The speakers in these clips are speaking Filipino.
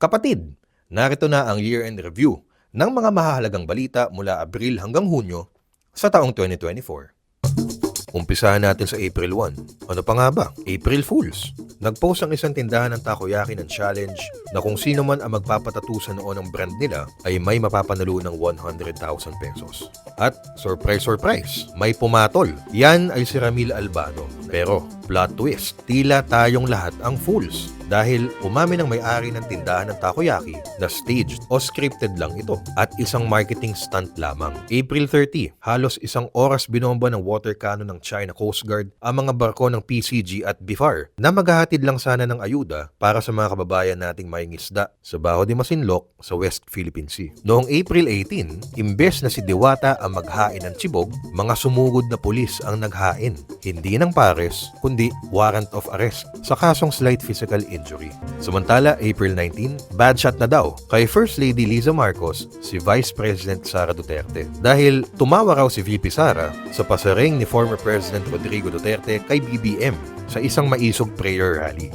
Kapatid, narito na ang year-end review ng mga mahahalagang balita mula Abril hanggang Hunyo sa taong 2024. Umpisahan natin sa April 1. Ano pa nga ba? April Fools. Nag-post ang isang tindahan ng takoyaki ng challenge na kung sino man ang magpapatattoo sa noo ng brand nila ay may mapapanalo ng 100,000 pesos. At surprise, may pumatol. Yan ay si Ramil Albano. Pero plot twist, tila tayong lahat ang fools. Dahil umamin ang may-ari ng tindahan ng takoyaki na staged o scripted lang ito at isang marketing stunt lamang. April 30, halos isang oras binomba ng water cannon ng China Coast Guard ang mga barko ng PCG at BIFAR na maghahatid lang sana ng ayuda para sa mga kababayan nating may ngisda sa Baho de Masinloc sa West Philippine Sea. Noong April 18, imbes na si Diwata ang maghain ng tsibog, mga sumugod na pulis ang naghain. Hindi ng pares, kundi warrant of arrest sa kasong slight physical injury. Samantala, April 19, bad shot na daw kay First Lady Liza Marcos si Vice President Sara Duterte dahil tumawa raw si VP Sara sa pasaring ni former President Rodrigo Duterte kay BBM sa isang maisog prayer rally.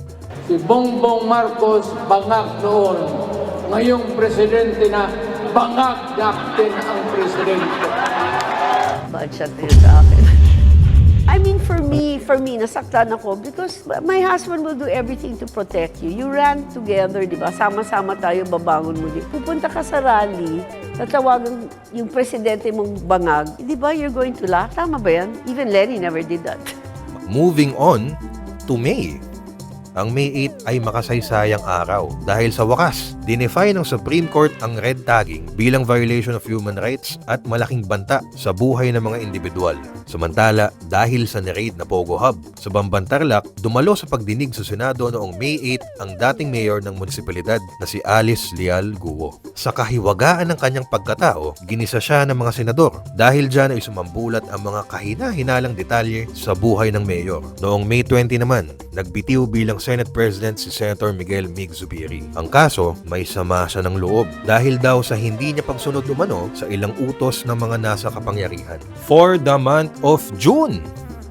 Si Bongbong Marcos bangag noon, ngayong presidente na bangag natin ang presidente. Bad shot din sa akin. I mean, for me, nasaktan ako because my husband will do everything to protect you. You ran together, di ba? Sama-sama tayo, babangon mo. Pupunta ka sa rally, tatawagan yung presidente mong bangag, di ba? You're going to laugh. Tama ba yan? Even Lenny never did that. Moving on to May. Ang May 8 ay makasaysayang araw dahil sa wakas, dinefy ng Supreme Court ang red tagging bilang violation of human rights at malaking banta sa buhay ng mga individual. Samantala, dahil sa ni-raid na Pogo Hub sa Bambantarlac, dumalo sa pagdinig sa Senado noong May 8 ang dating mayor ng munisipalidad na si Alice Leal Guo. Sa kahiwagaan ng kanyang pagkatao, ginisa siya ng mga senador dahil dyan ay sumambulat ang mga kahina-hinalang detalye sa buhay ng mayor. Noong May 20 naman, nagbitiw bilang Senate President si Senator Miguel Mig Zubiri. Ang kaso, may sama siya ng loob dahil daw sa hindi niya pagsunod umano sa ilang utos ng mga nasa kapangyarihan. For the month of June!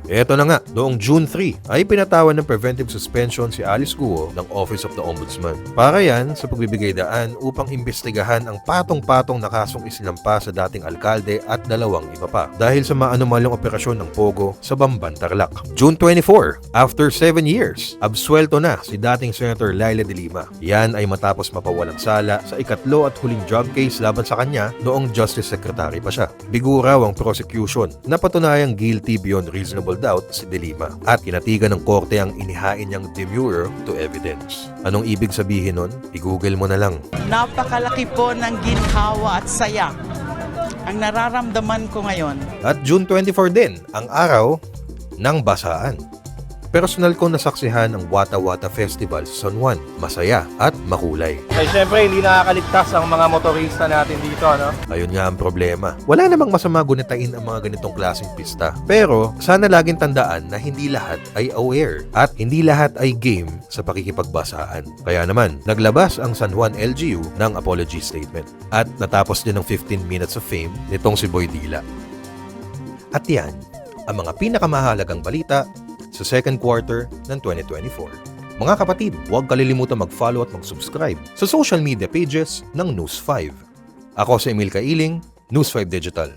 Eto na nga, noong June 3 ay pinatawan ng preventive suspension si Alice Guo ng Office of the Ombudsman. Para yan sa pagbibigay daan upang imbestigahan ang patong-patong na kasong isinampa sa dating alkalde at dalawang iba pa dahil sa maanumalyong operasyon ng Pogo sa Bambantarlac. June 24, after 7 years, absuelto na si dating Senator Laila de Lima. Yan ay matapos mapawalang sala sa ikatlo at huling drug case laban sa kanya noong Justice Secretary pa siya. Bigo raw ang prosecution na patunayang guilty beyond reasonable doubt si De Lima at kinatigan ng korte ang inihain niyang demurrer to evidence. Anong ibig sabihin nun? I-google mo na lang. Napakalaki po ng ginhawa at saya ang nararamdaman ko ngayon. At June 24 din, ang araw ng basaan. Personal ko nasaksihan ang Wata Wata Festival sa San Juan. Masaya at makulay. Ay syempre, hindi nakakaligtas ang mga motorista natin dito, no? Ayun nga ang problema. Wala namang masama gunitain ang mga ganitong klaseng pista. Pero sana laging tandaan na hindi lahat ay aware at hindi lahat ay game sa pakikipagbasaan. Kaya naman, naglabas ang San Juan LGU ng apology statement. At natapos din ng 15 minutes of fame nitong si Boy Dila. At yan, ang mga pinakamahalagang balita sa second quarter ng 2024. Mga kapatid, huwag kalilimutan mag-follow at mag-subscribe sa social media pages ng News 5. Ako si Emil Kailing, News 5 Digital.